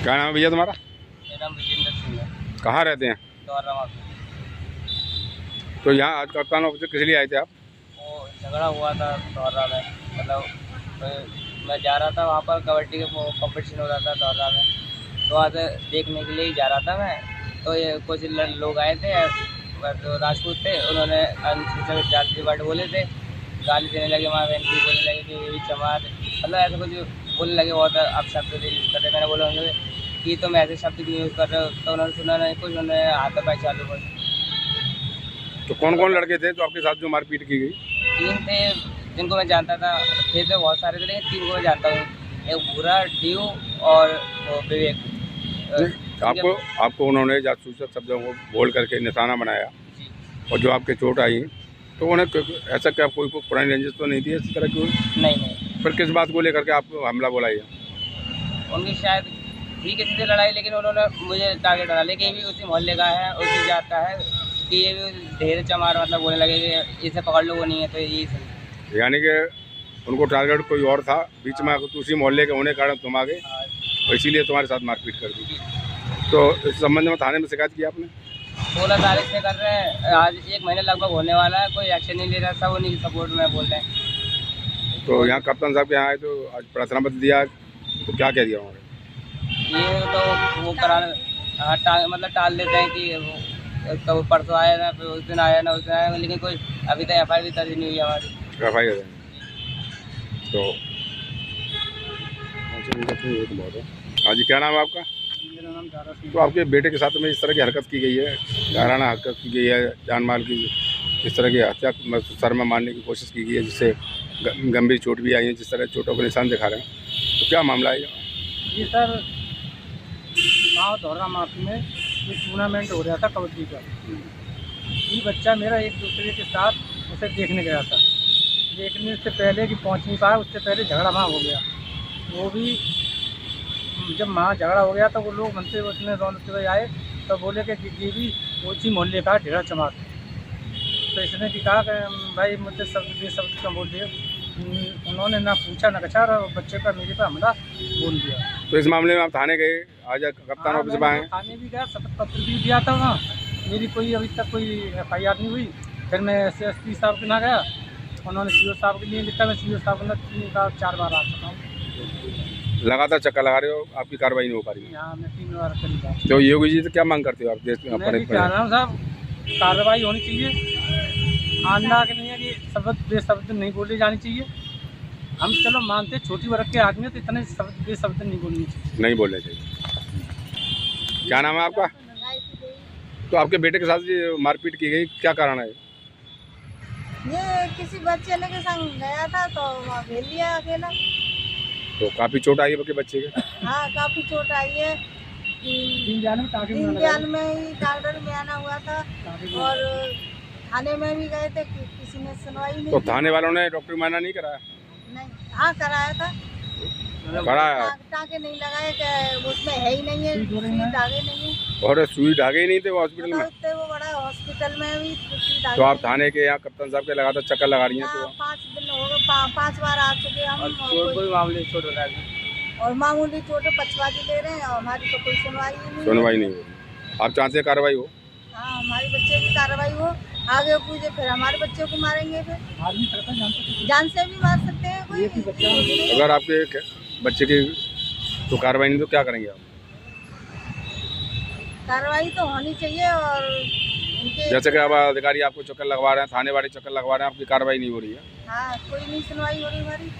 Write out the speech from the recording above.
क्या नाम है भैया तुम्हारा? मेरा नाम विजेंद्र सिंह है। कहाँ रहते हैं? दौराबाद। तो यहाँ आज कप्तान ऑफिस किस लिए आए थे आप? वो झगड़ा हुआ था दौरा में, मतलब मैं जा रहा था वहाँ पर, कबड्डी का कंपटीशन हो रहा था दौरा में, तो आज देखने के लिए ही जा रहा था मैं। तो ये कुछ लोग आए थे, तो राजपूत थे, उन्होंने अनुसूचित जाति वर्ड बोले थे, गाली देने लगे, माँ बहन की बोलने लगे कि ये चमार, मतलब ऐसे कुछ बोलने लगे, बहुत आप शब्द यूज़ कर रहे। मैंने बोला उन्होंने कि तुम ऐसे शब्द क्यों यूज़ कर रहे हो, तो उन्होंने सुना नहीं कुछ, उन्होंने हाथापाई चालू कर दी। तो कौन कौन लड़के थे तो आपके साथ जो मारपीट की गई? 3 थे जिनको मैं जानता था, थे तो बहुत सारे थे लेकिन 3 को मैं जानता हूँ, एक भूरा, ड्यू और वो विवेक। आपको उन्होंने जासूसक शब्दों को बोल करके निशाना बनाया और जो आपके चोट आई तो उन्हें ऐसा क्या कोई पुरानी रंजिश तो नहीं थी इस तरह की? नहीं। फिर किस बात को लेकर के आप हमला बोला? उनकी शायद थी किसी से लड़ाई, लेकिन उन्होंने मुझे टारगेट बना लिया कि ये भी उसी मोहल्ले का है, उसी जात का है, कि ये भी ढेर चमार, मतलब बोलने लगे कि इसे पकड़ लो, वो नहीं है तो यही सही। यानी कि उनको टारगेट कोई और था, बीच में उसी मोहल्ले के होने के कारण तुम आ गए और इसीलिए तुम्हारे साथ मारपीट कर दी। तो इस संबंध में थाने में शिकायत की आपने? 16 तारीख से कर रहे हैं, आज 1 महीना लगभग होने वाला है, कोई एक्शन नहीं ले रहा, सब उन्हीं की सपोर्ट में बोल रहे हैं। तो यहाँ कप्तान साहब के यहाँ आए तो आज प्रार्थना पत्र दिया, तो क्या कह दिया उन्होंने? ये तो वो मतलब टाल देते हैं कि तो परसों आया ना, फिर उस दिन आया ना, उस दिन आया, लेकिन कोई अभी तक FIR भी दर्ज नहीं हुई हमारी। FIR तो हाँ जी, क्या नाम है आपका? मेरा नाम दारा सिंह। तो आपके बेटे के साथ में इस तरह की हरकत की गई है, घराना हरकत की गई है, जान माल की इस तरह की हत्या सर में मारने की कोशिश की गई है, जिससे गंभीर चोट भी आई है, जिस तरह चोटों के निशान दिखा रहे हैं, तो क्या मामला है? जी सर, गाँव दौरा माफी में एक टूर्नामेंट हो रहा था कबड्डी का। ये बच्चा मेरा एक दूसरे के साथ उसे देखने गया था, देखने से पहले कि पहुंच नहीं पाया, उससे पहले झगड़ा वहाँ हो गया। वो भी जब वहाँ झगड़ा हो गया तो वो लोग मनसे उसमें रौनक हुए आए तो बोले कि ये भी उसी मोहल्ले का ढेरा चमार। तो इसने भी कहा कि भाई मुझसे शब्द क्यों बोल दिए। उन्होंने ना पूछा ना कछा, और बच्चे का मेरे पे हमला बोल दिया। तो इस मामले में आप थाने गए? आज कप्तान ऑफिस में आए? थाने भी गया, शपथ पत्र भी दिया था वहाँ, मेरी कोई अभी तक कोई FIR नहीं हुई। फिर मैं SSP साहब के ना गया, उन्होंने CO साहब के लिए लिखा, मैं CO साहब ने 4 बार आ चुका हूँ। लगातार चक्कर लगा रहे हो, आपकी कार्रवाई नहीं हो पा रही है? यहाँ मैं 3 बार करीब। तो योगी जी तो क्या मांग करते हो आप? देश में मैं भी कह रहा हूँ साहब, कार्रवाई होनी चाहिए, आंदा के नहीं है कि शब्द बेशब्द नहीं बोली जानी चाहिए। हम चलो मानते छोटी वर्ग के आदमी, तो इतने शब्द बेशब्द नहीं बोलनी चाहिए, नहीं बोलने चाहिए। क्या नाम है आपका? तो आपके बेटे के साथ ये मारपीट की गई, क्या कारण है? ये किसी बच्चे के संग गया था तो वहाँ भेज लिया अकेला। तो काफ़ी चोट आई है आपके बच्चे के? हाँ, काफ़ी चोट आई है। 3 जान में ही डॉक्टर में आना हुआ था और थाने में भी गए थे, किसी ने सुनवाई नहीं। तो थाने वालों ने डॉक्टर माना नहीं कराया? नहीं, हाँ कराया था, कराया। टाँके नहीं लगाए, उसमें है ही नहीं है, सुई धागे नहीं है। और सुई धागे ही नहीं थे वो हॉस्पिटल में? वो बड़ा हॉस्पिटल में भी सुई धागे। तो आप थाने के यहाँ कप्तान साहब के लगातार चक्कर लगा रही हैं? तो 5 दिन हो गए, 5 बार आ चुके हम। कोई मामले चोट बता दें और मामूली चोटें पछवाजी ले रहे हैं और हमारी तो कोई सुनवाई नहीं। सुनवाई नहीं हो रही। आप चाहते हैं कार्रवाई हो? हाँ, हमारे बच्चे की कार्रवाई हो, आगे पूछे, फिर हमारे बच्चे को मारेंगे, फिर जान से भी मार सकते हैं कोई। अगर आपके बच्चे की तो कार्रवाई नहीं तो क्या करेंगे आप? कार्रवाई तो होनी चाहिए। और उनके जैसे कि अब अधिकारी आपको चक्कर लगवा रहे हैं, थाने वाले चक्कर लगवा रहे हैं, आपकी कार्रवाई नहीं हो रही है? हाँ, कोई नहीं सुनवाई हो रही हमारी।